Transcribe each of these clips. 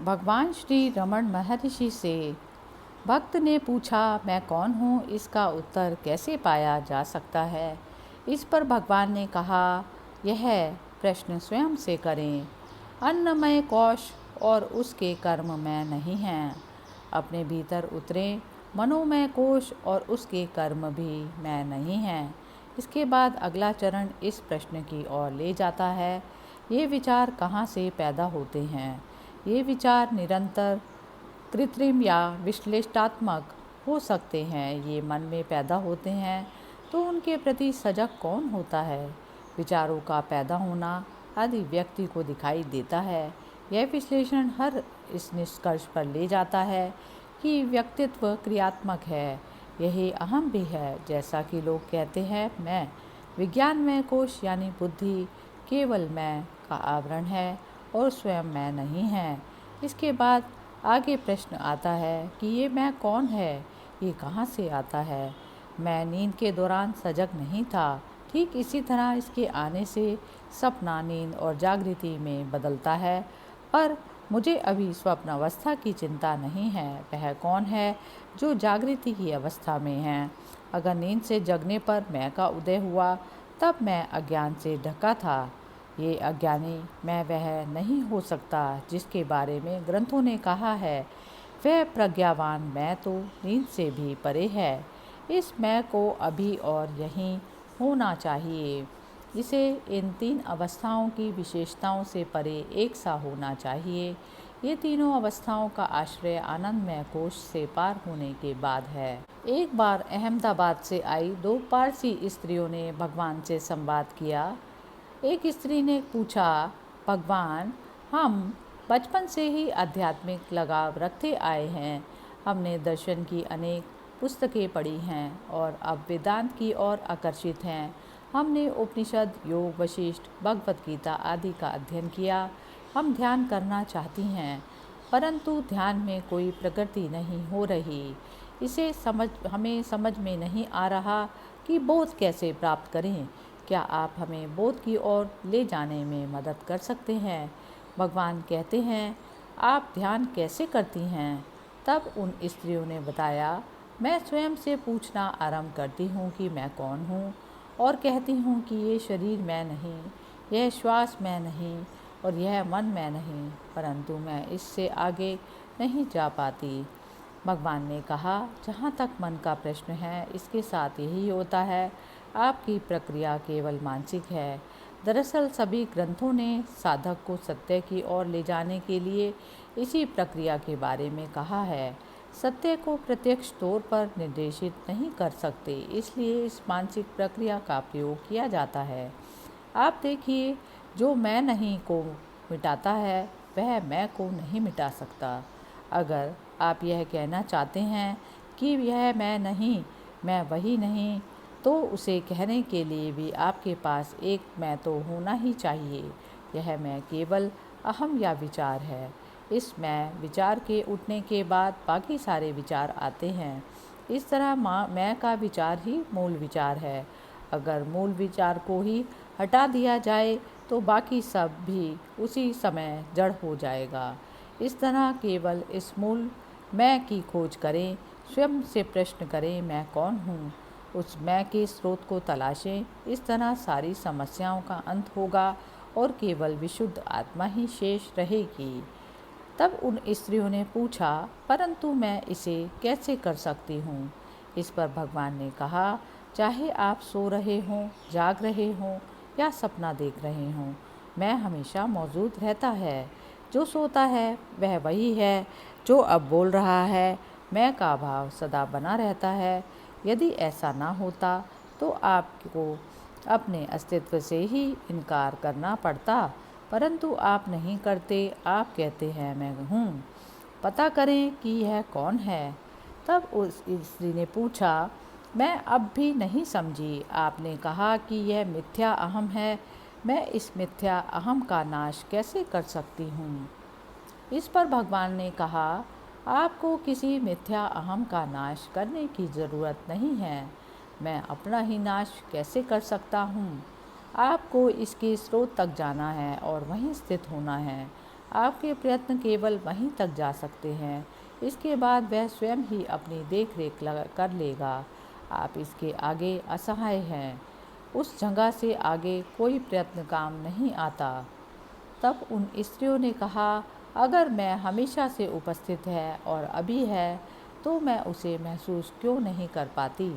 भगवान श्री रमण महर्षि से भक्त ने पूछा, मैं कौन हूँ, इसका उत्तर कैसे पाया जा सकता है। इस पर भगवान ने कहा, यह प्रश्न स्वयं से करें। अन्नमय कोश और उसके कर्म मैं नहीं हैं। अपने भीतर उतरें। मनोमय कोश और उसके कर्म भी मैं नहीं हैं। इसके बाद अगला चरण इस प्रश्न की ओर ले जाता है, ये विचार कहाँ से पैदा होते हैं। ये विचार निरंतर, कृत्रिम या विश्लेषणात्मक हो सकते हैं। ये मन में पैदा होते हैं तो उनके प्रति सजग कौन होता है। विचारों का पैदा होना आदि व्यक्ति को दिखाई देता है। यह विश्लेषण हर इस निष्कर्ष पर ले जाता है कि व्यक्तित्व क्रियात्मक है, यही अहम भी है। जैसा कि लोग कहते हैं, मैं विज्ञानमय कोश यानी बुद्धि केवल मैं का आवरण है और स्वयं मैं नहीं है। इसके बाद आगे प्रश्न आता है कि ये मैं कौन है, ये कहाँ से आता है। मैं नींद के दौरान सजग नहीं था। ठीक इसी तरह इसके आने से सपना नींद और जागृति में बदलता है, पर मुझे अभी स्वप्नावस्था की चिंता नहीं है। वह कौन है जो जागृति की अवस्था में है। अगर नींद से जगने पर मैं का उदय हुआ, तब मैं अज्ञान से ढका था। ये अज्ञानी मैं वह नहीं हो सकता जिसके बारे में ग्रंथों ने कहा है। वह प्रज्ञावान मैं तो नींद से भी परे है। इस मैं को अभी और यहीं होना चाहिए। इसे इन तीन अवस्थाओं की विशेषताओं से परे एक सा होना चाहिए। ये तीनों अवस्थाओं का आश्रय आनंदमय कोश से पार होने के बाद है। एक बार अहमदाबाद से आई दो पारसी स्त्रियों ने भगवान से संवाद किया। एक स्त्री ने पूछा, भगवान, हम बचपन से ही आध्यात्मिक लगाव रखते आए हैं। हमने दर्शन की अनेक पुस्तकें पढ़ी हैं और अब वेदांत की ओर आकर्षित हैं। हमने उपनिषद, योग, वशिष्ठ, भगवत गीता आदि का अध्ययन किया। हम ध्यान करना चाहती हैं, परंतु ध्यान में कोई प्रगति नहीं हो रही। हमें समझ में नहीं आ रहा कि बोध कैसे प्राप्त करें। क्या आप हमें बोध की ओर ले जाने में मदद कर सकते हैं। भगवान कहते हैं, आप ध्यान कैसे करती हैं। तब उन स्त्रियों ने बताया, मैं स्वयं से पूछना आरंभ करती हूँ कि मैं कौन हूँ, और कहती हूँ कि ये शरीर मैं नहीं, यह श्वास मैं नहीं और यह मन मैं नहीं, परंतु मैं इससे आगे नहीं जा पाती। भगवान ने कहा, जहाँ तक मन का प्रश्न है, इसके साथ यही होता है। आपकी प्रक्रिया केवल मानसिक है। दरअसल सभी ग्रंथों ने साधक को सत्य की ओर ले जाने के लिए इसी प्रक्रिया के बारे में कहा है। सत्य को प्रत्यक्ष तौर पर निर्देशित नहीं कर सकते, इसलिए इस मानसिक प्रक्रिया का प्रयोग किया जाता है। आप देखिए, जो मैं नहीं को मिटाता है, वह मैं को नहीं मिटा सकता। अगर आप यह कहना चाहते हैं कि यह मैं नहीं, मैं वही नहीं, तो उसे कहने के लिए भी आपके पास एक मैं तो होना ही चाहिए। यह मैं केवल अहम या विचार है। इस मैं विचार के उठने के बाद बाकी सारे विचार आते हैं। इस तरह मैं का विचार ही मूल विचार है। अगर मूल विचार को ही हटा दिया जाए तो बाकी सब भी उसी समय जड़ हो जाएगा। इस तरह केवल इस मूल मैं की खोज करें। स्वयं से प्रश्न करें, मैं कौन हूँ। उस मैं के स्रोत को तलाशें। इस तरह सारी समस्याओं का अंत होगा और केवल विशुद्ध आत्मा ही शेष रहेगी। तब उन स्त्रियों ने पूछा, परंतु मैं इसे कैसे कर सकती हूँ। इस पर भगवान ने कहा, चाहे आप सो रहे हों, जाग रहे हों या सपना देख रहे हों, मैं हमेशा मौजूद रहता है। जो सोता है वह वही है जो अब बोल रहा है। मैं का भाव सदा बना रहता है। यदि ऐसा ना होता तो आपको अपने अस्तित्व से ही इनकार करना पड़ता, परंतु आप नहीं करते। आप कहते हैं, मैं हूँ। पता करें कि यह कौन है। तब उस स्त्री ने पूछा, मैं अब भी नहीं समझी। आपने कहा कि यह मिथ्या अहम है। मैं इस मिथ्या अहम का नाश कैसे कर सकती हूँ। इस पर भगवान ने कहा, आपको किसी मिथ्या अहम का नाश करने की ज़रूरत नहीं है। मैं अपना ही नाश कैसे कर सकता हूँ। आपको इसके स्रोत तक जाना है और वहीं स्थित होना है। आपके प्रयत्न केवल वहीं तक जा सकते हैं। इसके बाद वह स्वयं ही अपनी देख रेख कर लेगा। आप इसके आगे असहाय हैं। उस जगह से आगे कोई प्रयत्न काम नहीं आता। तब उन स्त्रियों ने कहा, अगर मैं हमेशा से उपस्थित है और अभी है तो मैं उसे महसूस क्यों नहीं कर पाती।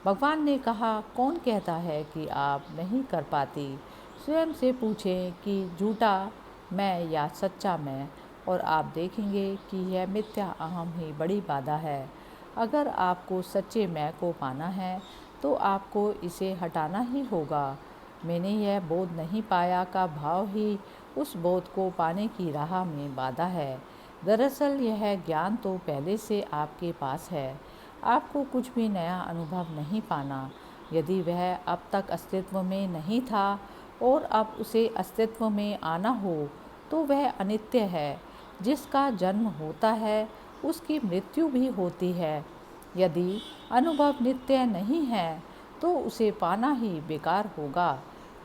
भगवान ने कहा, कौन कहता है कि आप नहीं कर पाती। स्वयं से पूछें कि झूठा मैं या सच्चा मैं, और आप देखेंगे कि यह मिथ्या अहम ही बड़ी बाधा है। अगर आपको सच्चे मैं को पाना है तो आपको इसे हटाना ही होगा। मैंने यह बोध नहीं पाया का भाव ही उस बोध को पाने की राह में बाधा है। दरअसल यह ज्ञान तो पहले से आपके पास है। आपको कुछ भी नया अनुभव नहीं पाना। यदि वह अब तक अस्तित्व में नहीं था और अब उसे अस्तित्व में आना हो तो वह अनित्य है। जिसका जन्म होता है उसकी मृत्यु भी होती है। यदि अनुभव नित्य नहीं है तो उसे पाना ही बेकार होगा।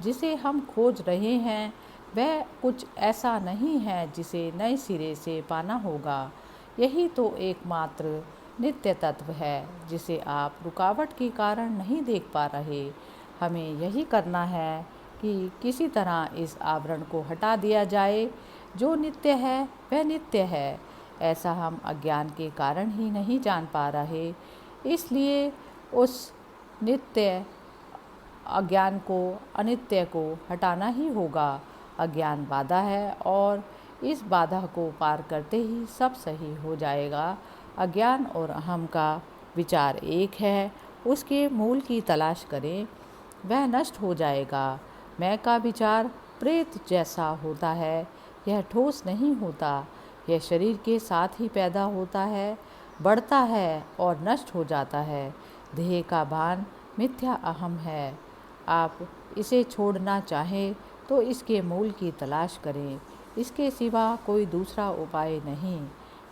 जिसे हम खोज रहे हैं वह कुछ ऐसा नहीं है जिसे नए सिरे से पाना होगा। यही तो एकमात्र नित्य तत्व है जिसे आप रुकावट के कारण नहीं देख पा रहे। हमें यही करना है कि किसी तरह इस आवरण को हटा दिया जाए। जो नित्य है वह नित्य है, ऐसा हम अज्ञान के कारण ही नहीं जान पा रहे। इसलिए उस नित्य अज्ञान को, अनित्य को हटाना ही होगा। अज्ञान बाधा है और इस बाधा को पार करते ही सब सही हो जाएगा। अज्ञान और अहम का विचार एक है, उसके मूल की तलाश करें, वह नष्ट हो जाएगा। मैं का विचार प्रेत जैसा होता है, यह ठोस नहीं होता। यह शरीर के साथ ही पैदा होता है, बढ़ता है और नष्ट हो जाता है। देह का भान मिथ्या अहम है। आप इसे छोड़ना चाहें तो इसके मूल की तलाश करें। इसके सिवा कोई दूसरा उपाय नहीं।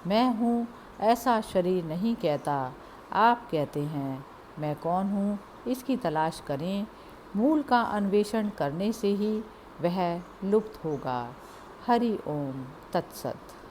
मैं हूँ ऐसा शरीर नहीं कहता। आप कहते हैं। मैं कौन हूँ इसकी तलाश करें। मूल का अन्वेषण करने से ही वह लुप्त होगा। हरि ओम तत्सत।